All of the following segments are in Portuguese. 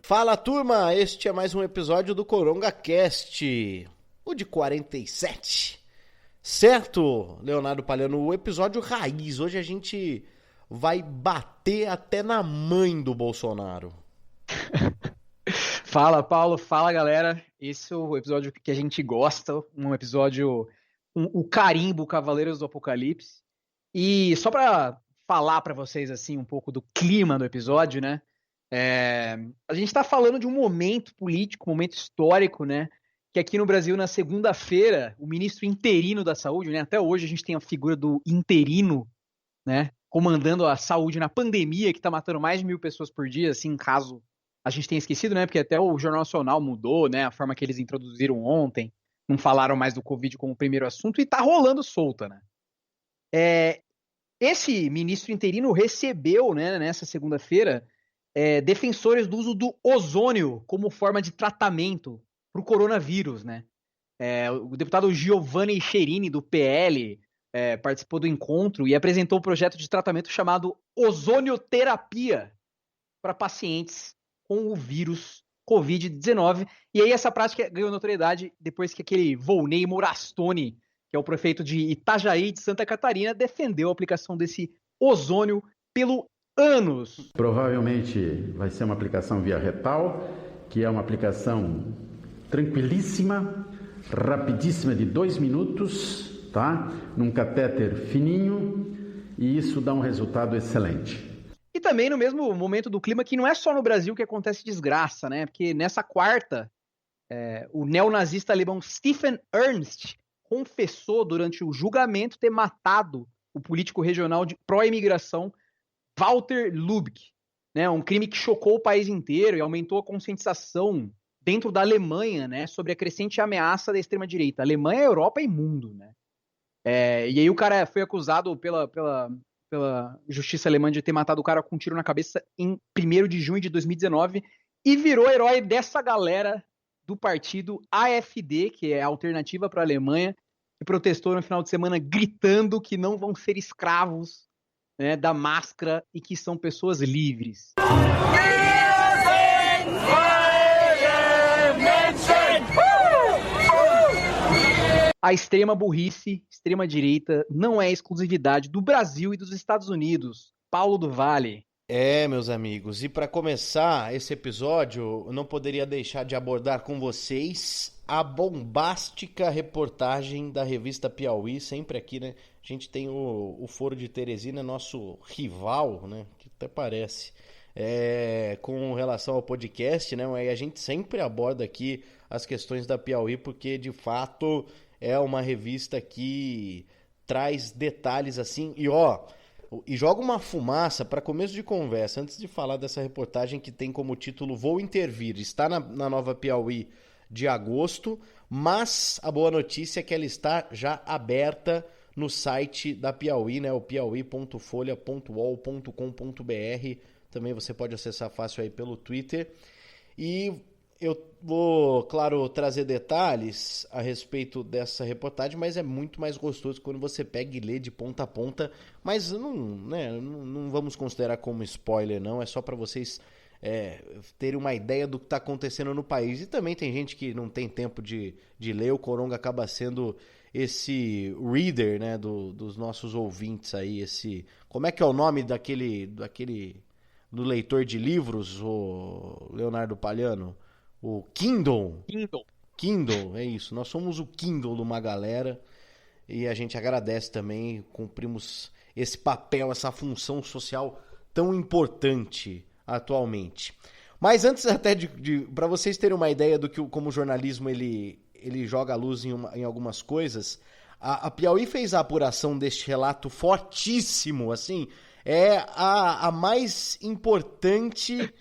Fala, turma! Este é mais um episódio do Coronga Cast, o de 47. Certo, Leonardo Palhano? O episódio raiz. Hoje a gente vai bater até na mãe do Bolsonaro. Fala, Paulo. Fala, galera. Esse é o episódio que a gente gosta, um episódio, o carimbo Cavaleiros do Apocalipse. E só para falar para vocês assim um pouco do clima do episódio, né? A gente está falando de um momento político, um momento histórico, né? Que aqui no Brasil, na segunda-feira, o ministro interino da Saúde, né? Até hoje a gente tem a figura do interino, né? Comandando a saúde na pandemia, que está matando mais de 1.000 pessoas por dia, assim, caso a gente tenha esquecido, né? Porque até o Jornal Nacional mudou, né? A forma que eles introduziram ontem, não falaram mais do Covid como primeiro assunto, e tá rolando solta, né? Esse ministro interino recebeu, né, nessa segunda-feira, defensores do uso do ozônio como forma de tratamento para o coronavírus, né? O deputado Giovanni Cherini, do PL, participou do encontro e apresentou um projeto de tratamento chamado ozonioterapia para pacientes com o vírus Covid-19. E aí essa prática ganhou notoriedade depois que aquele Volney Morastone, que é o prefeito de Itajaí, de Santa Catarina, defendeu a aplicação desse ozônio pelo ânus. Provavelmente vai ser uma aplicação via retal, que é uma aplicação tranquilíssima, rapidíssima, de 2 minutos, tá? Num catéter fininho, e isso dá um resultado excelente. E também no mesmo momento do clima, que não é só no Brasil que acontece desgraça, né? Porque nessa quarta, o neonazista alemão Stefan Ernst confessou durante o julgamento ter matado o político regional de pró-imigração Walter Lübcke, né? Um crime que chocou o país inteiro e aumentou a conscientização dentro da Alemanha, né? Sobre a crescente ameaça da extrema-direita. Alemanha, Europa e mundo, né? E aí o cara foi acusado pela justiça alemã de ter matado o cara com um tiro na cabeça em 1º de junho de 2019 e virou herói dessa galera do partido AfD, que é a alternativa para a Alemanha, que protestou no final de semana gritando que não vão ser escravos, né, da máscara e que são pessoas livres. A extrema burrice, extrema direita, não é exclusividade do Brasil e dos Estados Unidos. Paulo do Vale. Meus amigos, e para começar esse episódio, eu não poderia deixar de abordar com vocês a bombástica reportagem da revista Piauí, sempre aqui, né? A gente tem o Foro de Teresina, nosso rival, né? Que até parece, com relação ao podcast, né? E a gente sempre aborda aqui as questões da Piauí, porque de fato é uma revista que traz detalhes assim, e joga uma fumaça para começo de conversa, antes de falar dessa reportagem que tem como título Vou Intervir. Está na Nova Piauí de agosto, mas a boa notícia é que ela está já aberta no site da Piauí, né? O piauí.folha.uol.com.br. Também você pode acessar fácil aí pelo Twitter. E eu vou, claro, trazer detalhes a respeito dessa reportagem, mas é muito mais gostoso quando você pega e lê de ponta a ponta. Mas não vamos considerar como spoiler, não. É só para vocês terem uma ideia do que está acontecendo no país. E também tem gente que não tem tempo de ler. O Coronga acaba sendo esse reader, né, dos nossos ouvintes aí. Como é que é o nome do leitor de livros, o Leonardo Palhano? O Kindle. Kindle, é isso. Nós somos o Kindle de uma galera e a gente agradece também, cumprimos esse papel, essa função social tão importante atualmente. Mas antes até para vocês terem uma ideia do que como o jornalismo ele joga a luz em algumas coisas, a Piauí fez a apuração deste relato fortíssimo, assim, a mais importante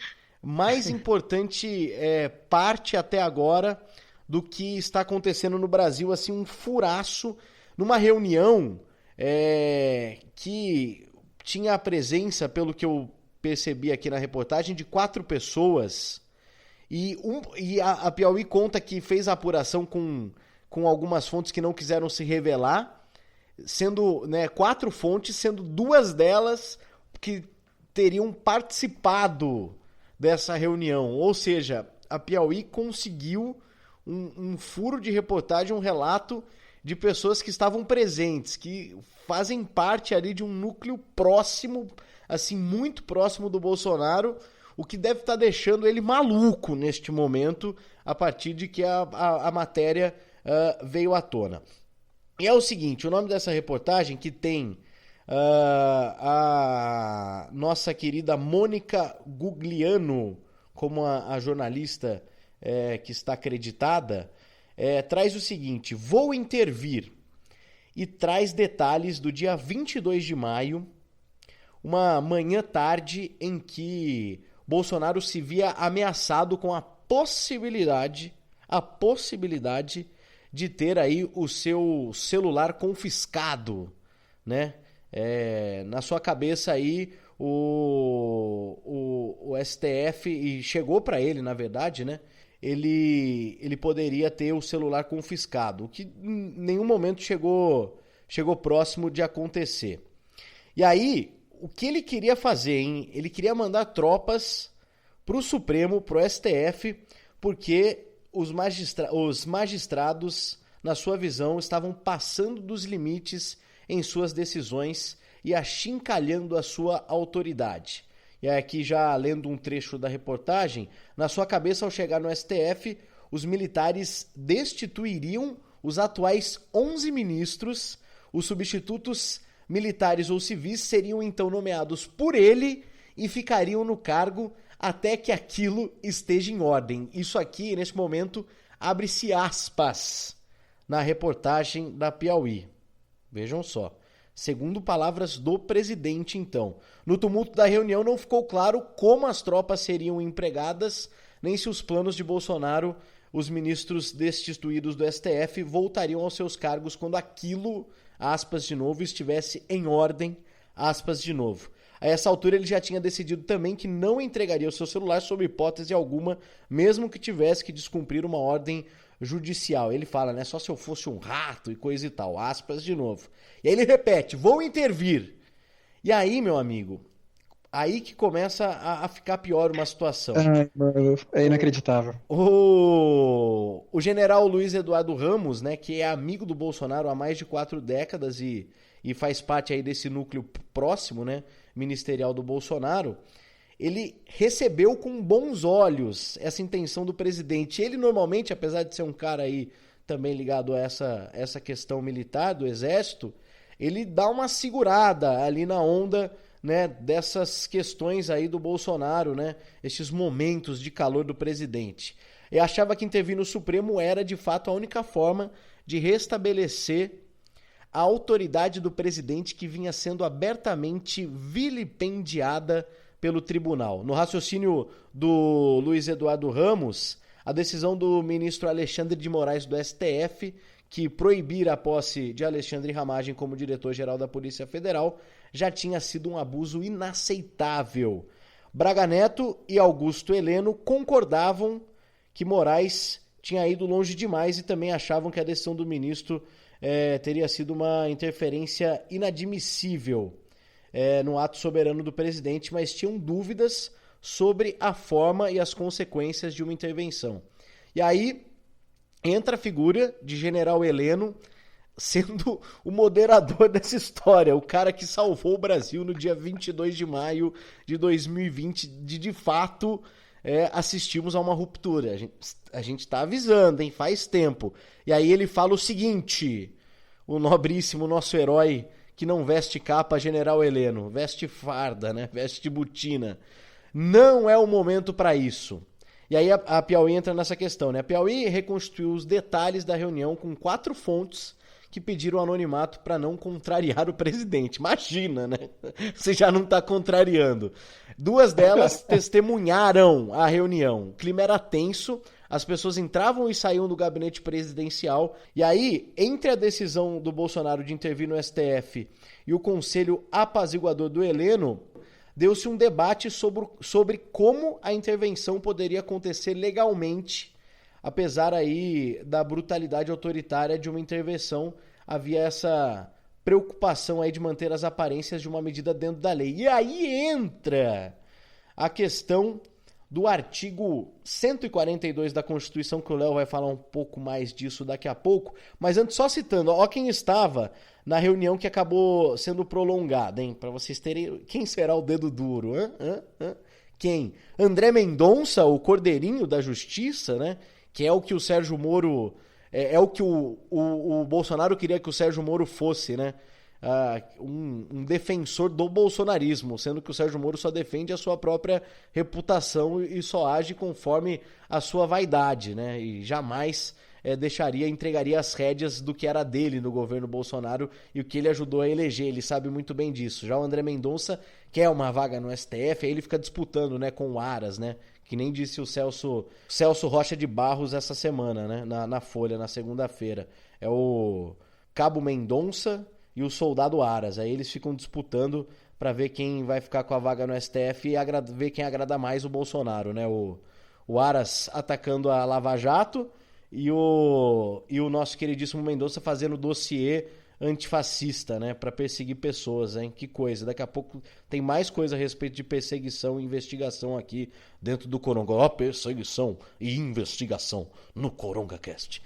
parte até agora do que está acontecendo no Brasil, assim, um furaço numa reunião que tinha a presença, pelo que eu percebi aqui na reportagem, de 4 pessoas, e a Piauí conta que fez a apuração com algumas fontes que não quiseram se revelar, sendo, né, 4 fontes, sendo 2 delas que teriam participado dessa reunião. Ou seja, a Piauí conseguiu um furo de reportagem, um relato de pessoas que estavam presentes, que fazem parte ali de um núcleo próximo, assim, muito próximo do Bolsonaro, o que deve estar deixando ele maluco neste momento, a partir de que a matéria veio à tona. E é o seguinte, o nome dessa reportagem, que tem a nossa querida Mônica Gugliano como a jornalista que está acreditada, traz o seguinte: vou intervir, e traz detalhes do dia 22 de maio, uma manhã-tarde em que Bolsonaro se via ameaçado com a possibilidade de ter aí o seu celular confiscado, né? Na sua cabeça aí o STF, e chegou para ele, na verdade, né? Ele poderia ter o celular confiscado, o que em nenhum momento chegou próximo de acontecer. E aí, o que ele queria fazer, hein? Ele queria mandar tropas para o Supremo, para o STF, porque os magistrados, na sua visão, estavam passando dos limites em suas decisões e achincalhando a sua autoridade. E aqui, já lendo um trecho da reportagem, na sua cabeça, ao chegar no STF, os militares destituiriam os atuais 11 ministros, os substitutos militares ou civis seriam então nomeados por ele e ficariam no cargo até que aquilo esteja em ordem. Isso aqui, nesse momento, abre-se aspas na reportagem da Piauí. Vejam só. Segundo palavras do presidente, então. No tumulto da reunião não ficou claro como as tropas seriam empregadas, nem se os planos de Bolsonaro, os ministros destituídos do STF, voltariam aos seus cargos quando aquilo, aspas de novo, estivesse em ordem, aspas de novo. A essa altura ele já tinha decidido também que não entregaria o seu celular sob hipótese alguma, mesmo que tivesse que descumprir uma ordem judicial. Ele fala, né, só se eu fosse um rato e coisa e tal, aspas de novo. E aí ele repete, vou intervir. E aí, meu amigo, aí que começa a ficar pior uma situação. Ai, mano, é inacreditável. O general Luiz Eduardo Ramos, né, que é amigo do Bolsonaro há mais de 4 décadas e faz parte aí desse núcleo próximo, né, ministerial do Bolsonaro, ele recebeu com bons olhos essa intenção do presidente. Ele normalmente, apesar de ser um cara aí também ligado a essa questão militar do exército, ele dá uma segurada ali na onda, né, dessas questões aí do Bolsonaro, né, esses momentos de calor do presidente. Eu achava que intervir no Supremo era, de fato, a única forma de restabelecer a autoridade do presidente, que vinha sendo abertamente vilipendiada pelo tribunal. No raciocínio do Luiz Eduardo Ramos, a decisão do ministro Alexandre de Moraes do STF, que proibir a posse de Alexandre Ramagem como diretor-geral da Polícia Federal, já tinha sido um abuso inaceitável. Braga Neto e Augusto Heleno concordavam que Moraes tinha ido longe demais e também achavam que a decisão do ministro teria sido uma interferência inadmissível no ato soberano do presidente, mas tinham dúvidas sobre a forma e as consequências de uma intervenção. E aí entra a figura de General Heleno sendo o moderador dessa história, o cara que salvou o Brasil no dia 22 de maio de 2020, de fato assistimos a uma ruptura. A gente está avisando, hein? Faz tempo. E aí ele fala o seguinte, o nobríssimo nosso herói que não veste capa, General Heleno, veste farda, né? Veste botina. Não é o momento para isso. E aí a Piauí entra nessa questão, né? A Piauí reconstituiu os detalhes da reunião com 4 fontes que pediram anonimato para não contrariar o presidente. Imagina, né? Você já não está contrariando. 2 delas testemunharam a reunião. O clima era tenso, as pessoas entravam e saíam do gabinete presidencial. E aí, entre a decisão do Bolsonaro de intervir no STF e o conselho apaziguador do Heleno, deu-se um debate sobre como a intervenção poderia acontecer legalmente. Apesar aí da brutalidade autoritária de uma intervenção, havia essa preocupação aí de manter as aparências de uma medida dentro da lei. E aí entra a questão do artigo 142 da Constituição, que o Léo vai falar um pouco mais disso daqui a pouco. Mas antes, só citando, ó quem estava na reunião que acabou sendo prolongada, hein? Para vocês terem... Quem será o dedo duro? Quem? André Mendonça, o cordeirinho da justiça, né? Que é o que o Sérgio Moro... É o que o Bolsonaro queria que o Sérgio Moro fosse, né? Um defensor do bolsonarismo, sendo que o Sérgio Moro só defende a sua própria reputação e só age conforme a sua vaidade, né? E jamais entregaria as rédeas do que era dele no governo Bolsonaro e o que ele ajudou a eleger. Ele sabe muito bem disso. Já o André Mendonça quer uma vaga no STF, aí ele fica disputando, né, com o Aras, né? Que nem disse o Celso Rocha de Barros essa semana, né? Na Folha, na segunda-feira. É o Cabo Mendonça e o soldado Aras. Aí eles ficam disputando para ver quem vai ficar com a vaga no STF e ver quem agrada mais o Bolsonaro, né? O Aras atacando a Lava Jato e o nosso queridíssimo Mendonça fazendo dossiê antifascista, né? Para perseguir pessoas, hein? Que coisa. Daqui a pouco tem mais coisa a respeito de perseguição e investigação aqui dentro do Coronga. Ó, perseguição e investigação no CorongaCast.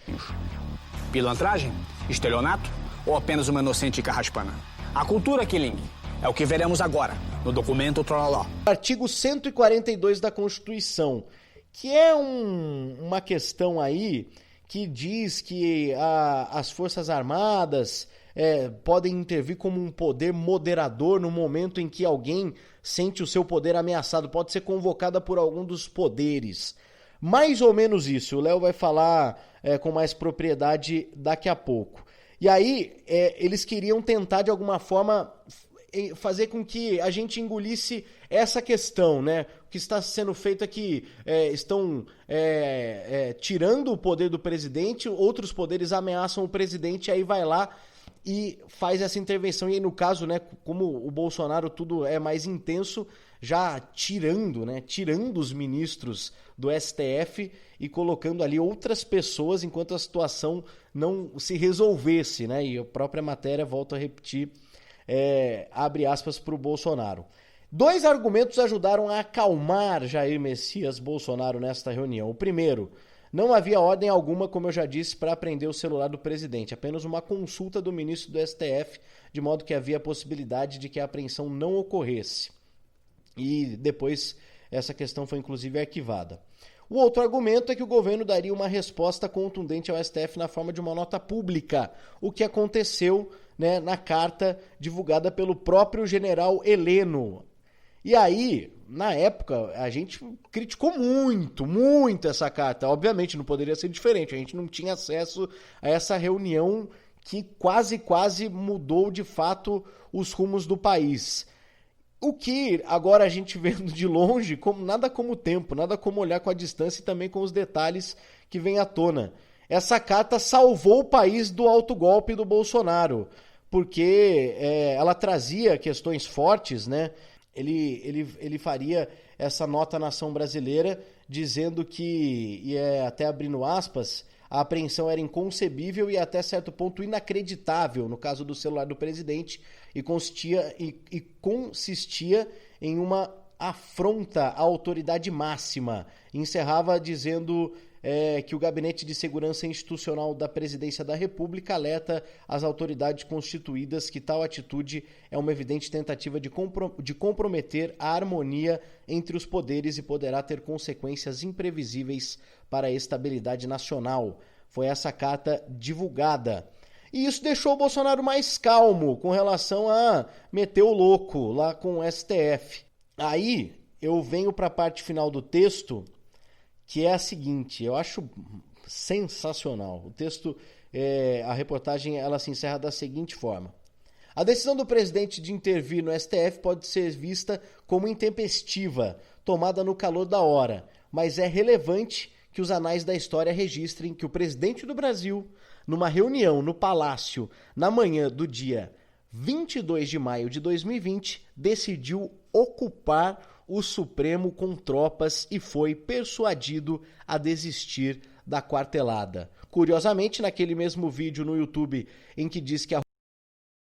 Pilantragem? Estelionato? Ou apenas uma inocente carraspana? A cultura, Killing, é o que veremos agora, no documento Trololó. Artigo 142 da Constituição, que é uma questão aí que diz que as Forças Armadas podem intervir como um poder moderador no momento em que alguém sente o seu poder ameaçado, pode ser convocada por algum dos poderes. Mais ou menos isso, o Léo vai falar com mais propriedade daqui a pouco. E aí, eles queriam tentar, de alguma forma, fazer com que a gente engolisse essa questão, né? O que está sendo feito é que estão tirando o poder do presidente, outros poderes ameaçam o presidente, aí vai lá e faz essa intervenção. E aí, no caso, né, como o Bolsonaro tudo é mais intenso, já tirando os ministros do STF e colocando ali outras pessoas enquanto a situação não se resolvesse, né? E a própria matéria, volto a repetir, abre aspas para o Bolsonaro. 2 argumentos ajudaram a acalmar Jair Messias Bolsonaro nesta reunião. O primeiro, não havia ordem alguma, como eu já disse, para apreender o celular do presidente, apenas uma consulta do ministro do STF, de modo que havia a possibilidade de que a apreensão não ocorresse. E depois essa questão foi inclusive arquivada. O outro argumento é que o governo daria uma resposta contundente ao STF na forma de uma nota pública, o que aconteceu, né, na carta divulgada pelo próprio general Heleno. E aí, na época, a gente criticou muito essa carta. Obviamente não poderia ser diferente, a gente não tinha acesso a essa reunião que quase mudou de fato os rumos do país. O que agora a gente vendo de longe, nada como o tempo, nada como olhar com a distância e também com os detalhes que vêm à tona. Essa carta salvou o país do autogolpe do Bolsonaro, porque ela trazia questões fortes, né? Ele faria essa nota à nação brasileira dizendo que, até abrindo aspas, a apreensão era inconcebível e até certo ponto inacreditável no caso do celular do presidente e consistia em uma afronta à autoridade máxima. Encerrava dizendo que o Gabinete de Segurança Institucional da Presidência da República alerta as autoridades constituídas que tal atitude é uma evidente tentativa de comprometer a harmonia entre os poderes e poderá ter consequências imprevisíveis para a estabilidade nacional. Foi essa carta divulgada. E isso deixou o Bolsonaro mais calmo com relação a meter o louco lá com o STF. Aí eu venho para a parte final do texto, que é a seguinte, eu acho sensacional. O texto, a reportagem, ela se encerra da seguinte forma. A decisão do presidente de intervir no STF pode ser vista como intempestiva, tomada no calor da hora, mas é relevante que os anais da história registrem que o presidente do Brasil, numa reunião no Palácio, na manhã do dia 22 de maio de 2020, decidiu ocupar o Supremo com tropas e foi persuadido a desistir da quartelada. Curiosamente, naquele mesmo vídeo no YouTube em que diz que a